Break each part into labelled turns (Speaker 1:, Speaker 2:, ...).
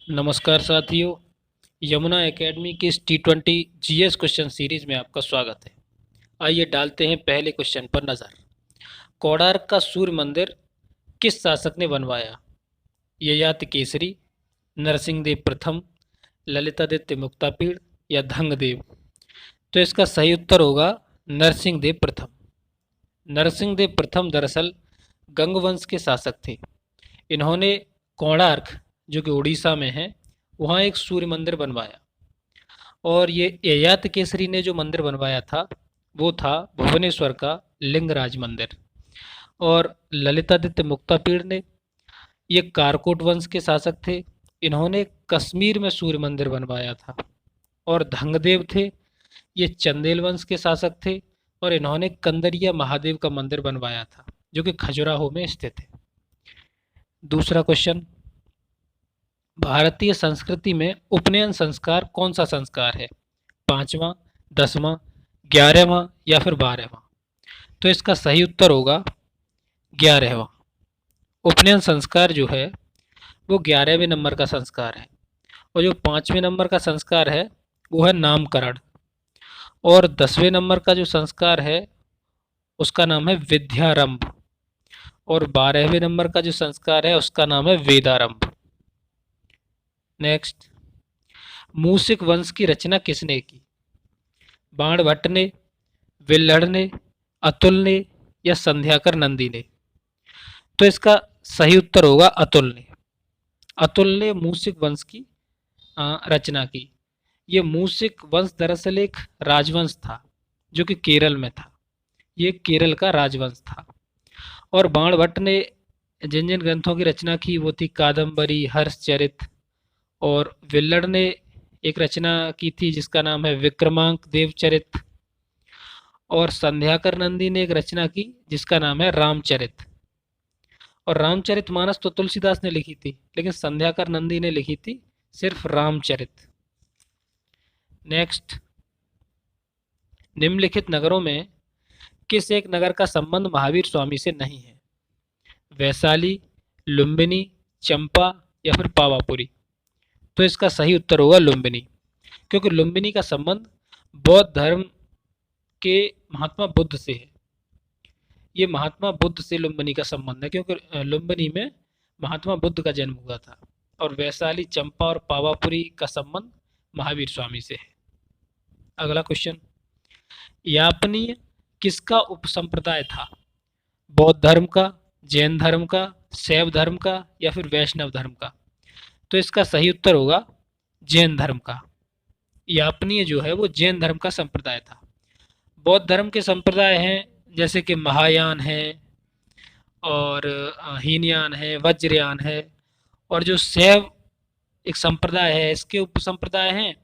Speaker 1: नमस्कार साथियों। यमुना एकेडमी की इस T20 जीएस क्वेश्चन सीरीज में आपका स्वागत है। आइए डालते हैं पहले क्वेश्चन पर नज़र। कोणार्क का सूर्य मंदिर किस शासक ने बनवाया? ययाति केसरी, नरसिंहदेव प्रथम, ललितादित्य मुक्तापीड़ या धंगदेव? तो इसका सही उत्तर होगा नरसिंहदेव प्रथम। नरसिंहदेव प्रथम दरअसल गंगवंश के शासक थे। इन्होंने कोणार्क, जो कि उड़ीसा में है, वहाँ एक सूर्य मंदिर बनवाया। और ये ययाति केसरी ने जो मंदिर बनवाया था वो था भुवनेश्वर का लिंगराज मंदिर। और ललितादित्य मुक्तापीड़ ने, ये कारकोट वंश के शासक थे, इन्होंने कश्मीर में सूर्य मंदिर बनवाया था। और धंगदेव थे, ये चंदेल वंश के शासक थे और इन्होंने कंदरिया महादेव का मंदिर बनवाया था जो कि खजुराहो में स्थित है। दूसरा क्वेश्चन, भारतीय संस्कृति में उपनयन संस्कार कौन सा संस्कार है? 5वां, 10वां, 11वां या फिर 12वां? तो इसका सही उत्तर होगा 11वां। उपनयन संस्कार जो है वो 11वें नंबर का संस्कार है। और जो 5वें नंबर का संस्कार है वो है नामकरण। और 10वें नंबर का जो संस्कार है उसका नाम है विद्यारंभ। और 12वें नंबर का जो संस्कार है उसका नाम है वेदारंभ। नेक्स्ट, मूसिक वंश की रचना किसने की? बाणभट्ट ने, विल्हड़ ने, अतुल ने या संध्याकर नंदी ने? तो इसका सही उत्तर होगा अतुल ने। अतुल ने मूसिक वंश की रचना की। ये मूसिक वंश दरअसल एक राजवंश था जो कि केरल में था। ये केरल का राजवंश था। और बाणभट्ट ने जिन जिन ग्रंथों की रचना की वो थी कादम्बरी, हर्षचरित। और विल्हड़ ने एक रचना की थी जिसका नाम है विक्रमांक देवचरित। और संध्याकर नंदी ने एक रचना की जिसका नाम है रामचरित। और रामचरितमानस तो तुलसीदास ने लिखी थी, लेकिन संध्याकर नंदी ने लिखी थी सिर्फ रामचरित। नेक्स्ट, निम्नलिखित नगरों में किस एक नगर का संबंध महावीर स्वामी से नहीं है? वैशाली, लुम्बिनी, चंपा या फिर पावापुरी? तो इसका सही उत्तर होगा लुम्बिनी, क्योंकि लुम्बिनी का संबंध बौद्ध धर्म के महात्मा बुद्ध से है। ये महात्मा बुद्ध से लुम्बिनी का संबंध है, क्योंकि लुम्बिनी में महात्मा बुद्ध का जन्म हुआ था। और वैशाली, चंपा और पावापुरी का संबंध महावीर स्वामी से है। अगला क्वेश्चन, यापनीय किसका उपसंप्रदाय था? बौद्ध धर्म का, जैन धर्म का, शैव धर्म का या फिर वैष्णव धर्म का? तो इसका सही उत्तर होगा जैन धर्म का। यापनीय जो है वो जैन धर्म का संप्रदाय था। बौद्ध धर्म के संप्रदाय हैं जैसे कि महायान है और हीनयान है, वज्रयान है। और जो शैव एक संप्रदाय है, इसके उपसंप्रदाय हैं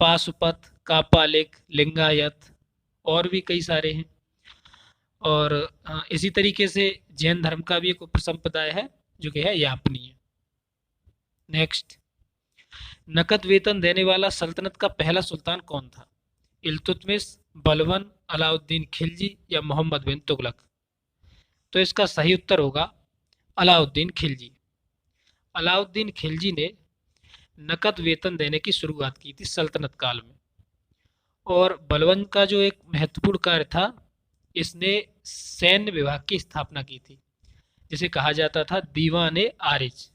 Speaker 1: पाशुपत, कापालिक, लिंगायत और भी कई सारे हैं। और इसी तरीके से जैन धर्म का भी एक उपसंप्रदाय है जो कि है यापनीय। नेक्स्ट, नकद वेतन देने वाला सल्तनत का पहला सुल्तान कौन था? इल्तुतमिश, बलबन, अलाउद्दीन खिलजी या मोहम्मद बिन तुगलक? तो इसका सही उत्तर होगा अलाउद्दीन खिलजी। अलाउद्दीन खिलजी ने नकद वेतन देने की शुरुआत की थी सल्तनत काल में। और बलबन का जो एक महत्वपूर्ण कार्य था, इसने सैन्य विभाग की स्थापना की थी जिसे कहा जाता था दीवान आरिज।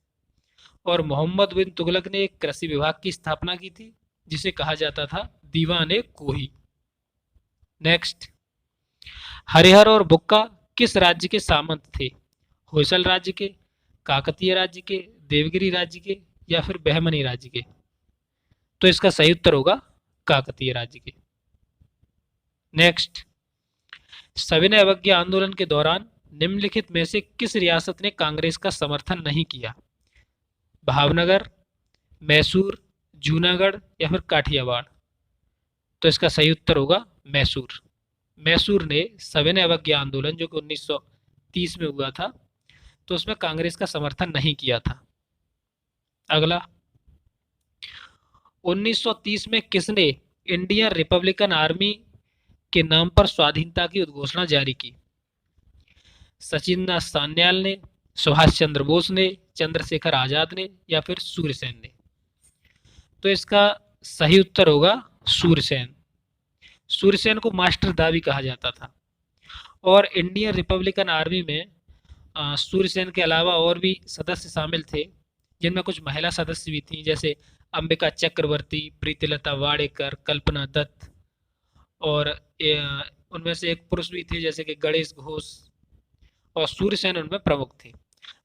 Speaker 1: और मोहम्मद बिन तुगलक ने एक कृषि विभाग की स्थापना की थी जिसे कहा जाता था दीवान कोही। नेक्स्ट, हरिहर और बुक्का किस राज्य के सामंत थे? होयसल राज्य के, काकतीय राज्य के, देवगिरी राज्य के या फिर बहमनी राज्य के? तो इसका सही उत्तर होगा काकतीय राज्य के। नेक्स्ट, सविनय अवज्ञा आंदोलन के दौरान निम्नलिखित में से किस रियासत ने कांग्रेस का समर्थन नहीं किया? भावनगर, मैसूर, जूनागढ़ या फिर काठियावाड़? तो इसका सही उत्तर होगा मैसूर। मैसूर ने सविनय अवज्ञा आंदोलन जो कि 1930 में हुआ था, तो उसमें कांग्रेस का समर्थन नहीं किया था। अगला, 1930 में किसने इंडियन रिपब्लिकन आर्मी के नाम पर स्वाधीनता की उद्घोषणा जारी की? सचिंद्र नाथ सान्याल ने, सुभाष चंद्र बोस ने, चंद्रशेखर आजाद ने, या फिर सूर्यसेन ने? तो इसका सही उत्तर होगा सूर्यसेन। सूर्यसेन को मास्टर दा भी कहा जाता था। और इंडियन रिपब्लिकन आर्मी में सूर्यसेन के अलावा और भी सदस्य शामिल थे, जिनमें कुछ महिला सदस्य भी थीं, जैसे अंबिका चक्रवर्ती, प्रीतिलता वाडेकर, कल्पना दत्त, और उनमें से एक पुरुष भी थे जैसे कि गणेश घोष, और सूर्यसेन उनमें प्रमुख थे।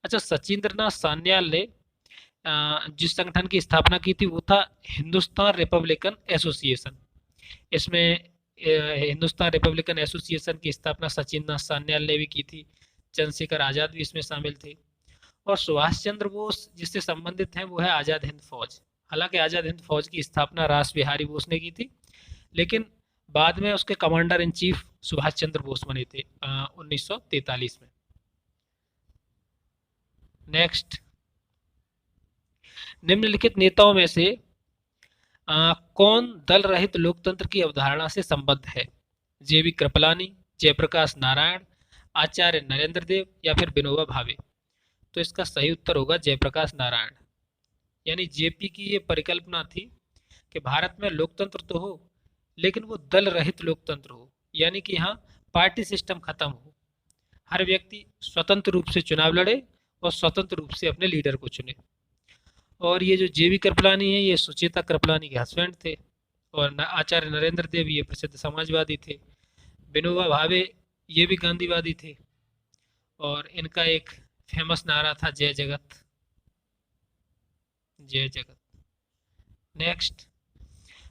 Speaker 1: अच्छा, सचिंद्रनाथ सान्याल ने जिस संगठन की स्थापना की थी वो था हिंदुस्तान रिपब्लिकन एसोसिएशन। इसमें हिंदुस्तान रिपब्लिकन एसोसिएशन की स्थापना सचिंद्रनाथ सान्याल ने भी की थी। चंद्रशेखर आज़ाद भी इसमें शामिल थे। और सुभाष चंद्र बोस जिससे संबंधित हैं वो है आज़ाद हिंद फौज। हालांकि आज़ाद हिंद फौज की स्थापना रास बिहारी बोस ने की थी, लेकिन बाद में उसके commander in chief Subhash Chandra Bose बने थे 1943 में। नेक्स्ट, निम्नलिखित नेताओं में से कौन दल रहित लोकतंत्र की अवधारणा से संबद्ध है? जेबी कृपलानी, जयप्रकाश नारायण, आचार्य नरेंद्र देव, या फिर विनोबा भावे? तो इसका सही उत्तर होगा जयप्रकाश नारायण। यानी जेपी की ये परिकल्पना थी कि भारत में लोकतंत्र तो हो, लेकिन वो दल रहित लोकतंत्र हो, यानी कि यहाँ पार्टी सिस्टम खत्म हो, हर व्यक्ति स्वतंत्र रूप से चुनाव लड़े और स्वतंत्र रूप से अपने लीडर को चुने। और ये जो जेबी कृपलानी है ये सुचेता कृपलानी के हस्बैंड थे, और आचार्य नरेंद्र देव ये प्रसिद्ध समाजवादी थे। विनोबा भावे ये भी गांधीवादी थे, और इनका एक फेमस नारा था जय जगत, जय जगत। Next,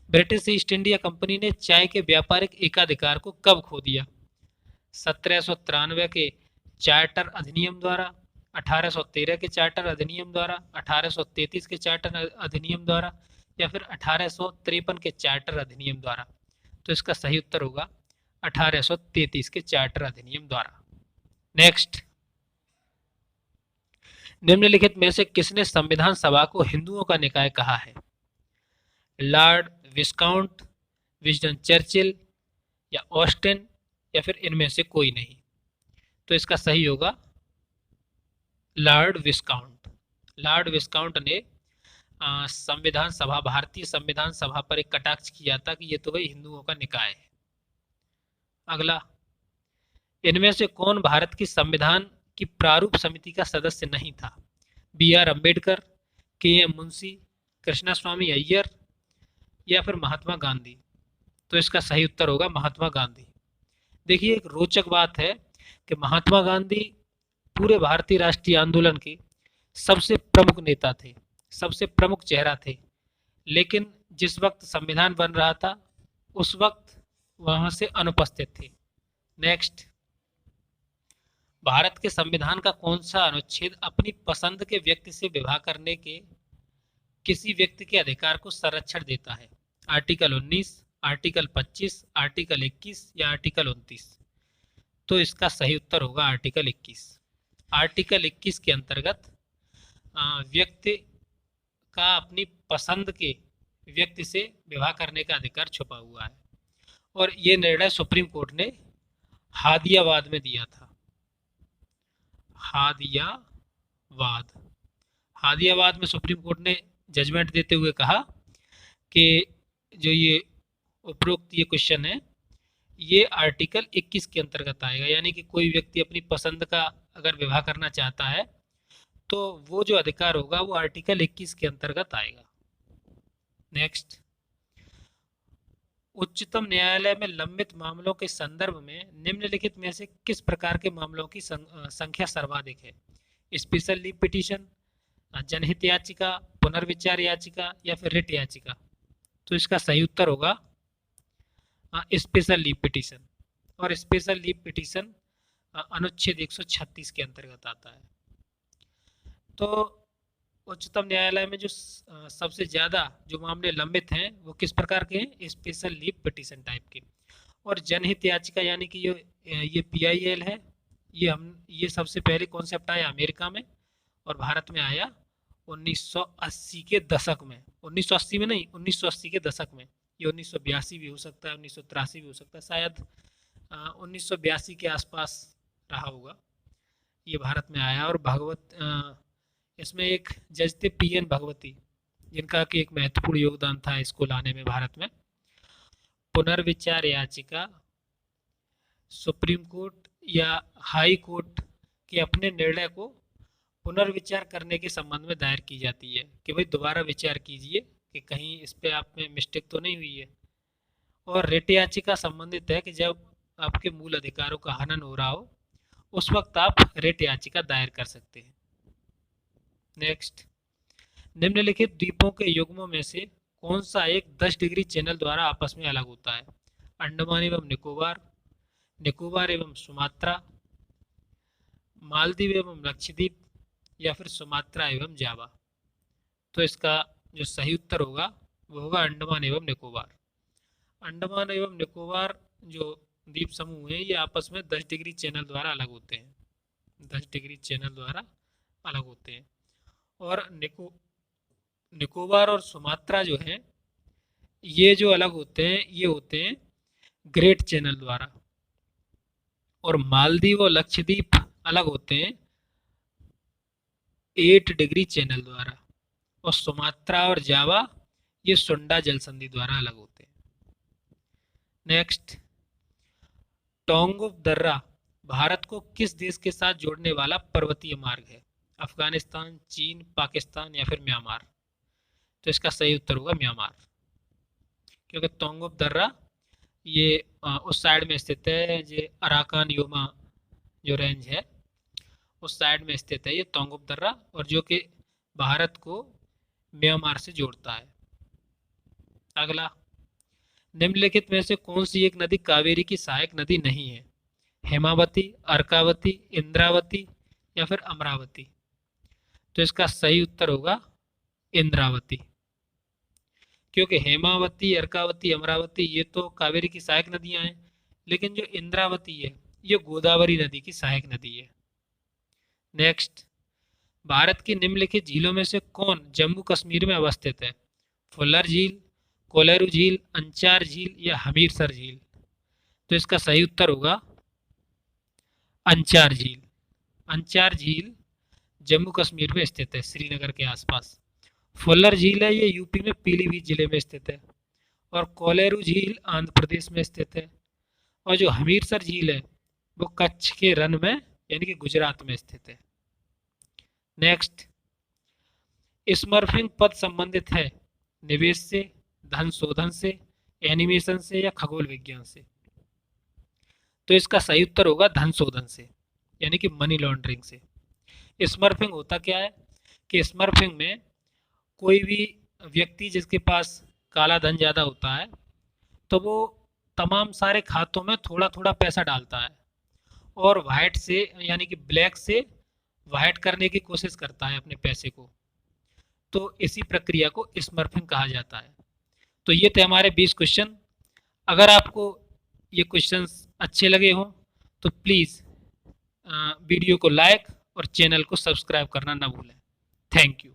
Speaker 1: British east India company ने चाय के व्यापारिक एकाधिकार को कब खो दिया? 1793 के चार्टर अधिनियम द्वारा, 1813 के चार्टर अधिनियम द्वारा, 1833 के चार्टर अधिनियम द्वारा, या फिर 1853 के चार्टर अधिनियम द्वारा? तो इसका सही उत्तर होगा 1833 के चार्टर अधिनियम द्वारा। नेक्स्ट, निम्नलिखित में से किसने संविधान सभा को हिंदुओं का निकाय कहा है? लॉर्ड विस्काउंट, विंस्टन चर्चिल, या ऑस्टिन, या फिर इनमें से कोई नहीं? तो इसका सही होगा लॉर्ड विस्काउंट। लॉर्ड विस्काउंट ने संविधान सभा, भारतीय संविधान सभा पर एक कटाक्ष किया था कि ये तो भाई हिंदुओं का निकाय है। अगला, इनमें से कौन भारत की संविधान की प्रारूप समिति का सदस्य नहीं था? बी आर अम्बेडकर, के एम मुंशी, कृष्णा स्वामी अय्यर, या फिर महात्मा गांधी? तो इसका सही उत्तर होगा महात्मा गांधी। देखिए, एक रोचक बात है कि महात्मा गांधी पूरे भारतीय राष्ट्रीय आंदोलन के सबसे प्रमुख नेता थे, सबसे प्रमुख चेहरा थे, लेकिन जिस वक्त संविधान बन रहा था उस वक्त वहां से अनुपस्थित थे। नेक्स्ट, भारत के संविधान का कौन सा अनुच्छेद अपनी पसंद के व्यक्ति से विवाह करने के किसी व्यक्ति के अधिकार को संरक्षण देता है? आर्टिकल 19, आर्टिकल 25, आर्टिकल 21, या आर्टिकल 29? तो इसका सही उत्तर होगा आर्टिकल 21। आर्टिकल 21 के अंतर्गत व्यक्ति का अपनी पसंद के व्यक्ति से विवाह करने का अधिकार छुपा हुआ है, और ये निर्णय सुप्रीम कोर्ट ने हादियावाद में दिया था। हादियावाद में सुप्रीम कोर्ट ने जजमेंट देते हुए कहा कि जो ये उपरोक्त ये क्वेश्चन है ये आर्टिकल 21 के अंतर्गत आएगा, यानी कि कोई व्यक्ति अपनी पसंद का अगर विवाह करना चाहता है तो वो जो अधिकार होगा वो आर्टिकल 21 के अंतर्गत आएगा। नेक्स्ट, उच्चतम न्यायालय में लंबित मामलों के संदर्भ में निम्नलिखित में से किस प्रकार के मामलों की संख्या सर्वाधिक है? स्पेशल लीव पिटीशन, जनहित याचिका, पुनर्विचार याचिका, या फिर रिट याचिका? तो इसका सही उत्तर होगा स्पेशल लीव पिटीशन, और स्पेशल लीव पिटीशन अनुच्छेद 136 के अंतर्गत आता है। तो उच्चतम न्यायालय में जो सबसे ज़्यादा जो मामले लंबित हैं वो किस प्रकार के हैं? स्पेशल लीव पिटीशन टाइप के। और जनहित याचिका यानी कि ये PIL है, ये सबसे पहले कॉन्सेप्ट आया अमेरिका में और भारत में आया 1980 के दशक में। 1980 में नहीं, 1980 के दशक में। ये 1982 भी हो सकता है, 1983 भी हो सकता है, शायद 1982 के आसपास रहा होगा ये भारत में आया। और इसमें एक जज थे पीएन भगवती, जिनका कि एक महत्वपूर्ण योगदान था इसको लाने में भारत में। पुनर्विचार याचिका सुप्रीम कोर्ट या हाई कोर्ट के अपने निर्णय को पुनर्विचार करने के संबंध में दायर की जाती है कि भाई दोबारा विचार कीजिए कि कहीं इस पे आप में मिस्टेक तो नहीं हुई है। और रिट याचिका संबंधित है कि जब आपके मूल अधिकारों का हनन हो रहा हो उस वक्त आप रिट याचिका दायर कर सकते हैं। नेक्स्ट, निम्नलिखित द्वीपों के युग्मों में से कौन सा एक 10 डिग्री चैनल द्वारा आपस में अलग होता है? अंडमान एवं निकोबार, निकोबार एवं सुमात्रा, मालदीव एवं लक्षद्वीप, या फिर सुमात्रा एवं जावा। तो इसका जो सही उत्तर होगा वो होगा अंडमान एवं निकोबार। अंडमान एवं निकोबार जो द्वीप समूह हैं ये आपस में 10 डिग्री चैनल द्वारा अलग होते हैं, 10 डिग्री चैनल द्वारा अलग होते हैं। और निकोबार और सुमात्रा जो है ये जो अलग होते हैं ये होते हैं ग्रेट चैनल द्वारा। और मालदीव और लक्षद्वीप अलग होते हैं 8 डिग्री चैनल द्वारा। और सुमात्रा और जावा ये सुंडा जल संधि द्वारा अलग होते हैं। नेक्स्ट, टोंगुप दर्रा भारत को किस देश के साथ जोड़ने वाला पर्वतीय मार्ग है? अफगानिस्तान, चीन, पाकिस्तान, या फिर म्यांमार। तो इसका सही उत्तर होगा म्यांमार, क्योंकि टोंगुप दर्रा ये उस साइड में स्थित है, जो अराकान योमा जो रेंज है उस साइड में स्थित है ये टोंगुप दर्रा, और जो कि भारत को म्यांमार से जोड़ता है। अगला, निम्नलिखित में से कौन सी एक नदी कावेरी की सहायक नदी नहीं है? हेमावती, अर्कावती, इंद्रावती, या फिर अमरावती। तो इसका सही उत्तर होगा इंद्रावती, क्योंकि हेमावती, अर्कावती, अमरावती ये तो कावेरी की सहायक नदियां हैं, लेकिन जो इंद्रावती है ये गोदावरी नदी की सहायक नदी है। नेक्स्ट, भारत की निम्नलिखित झीलों में से कौन जम्मू कश्मीर में अवस्थित है? फुल्लर झील, कोलेरू झील, अंचार झील, या हमीरसर झील। तो इसका सही उत्तर होगा अंचार झील। अंचार झील जम्मू कश्मीर में स्थित है, श्रीनगर के आसपास। फुल्लर झील है ये यूपी में पीलीभीत जिले में स्थित है। और कोलेरू झील आंध्र प्रदेश में स्थित है। और जो हमीरसर झील है वो कच्छ के रन में यानी कि गुजरात में स्थित है। नेक्स्ट, स्मर्फिंग पद संबंधित है निवेश से, धन शोधन से, एनिमेशन से, या खगोल विज्ञान से। तो इसका सही उत्तर होगा धन शोधन से, यानी कि मनी लॉन्ड्रिंग से। स्मर्फिंग होता क्या है कि स्मर्फिंग में कोई भी व्यक्ति जिसके पास काला धन ज़्यादा होता है तो वो तमाम सारे खातों में थोड़ा थोड़ा पैसा डालता है और वाइट से यानी कि ब्लैक से वाइट करने की कोशिश करता है अपने पैसे को। तो इसी प्रक्रिया को स्मर्फिंग कहा जाता है। तो ये थे हमारे 20 क्वेश्चन। अगर आपको ये क्वेश्चंस अच्छे लगे हों तो प्लीज़ वीडियो को लाइक और चैनल को सब्सक्राइब करना ना भूलें। Thank you.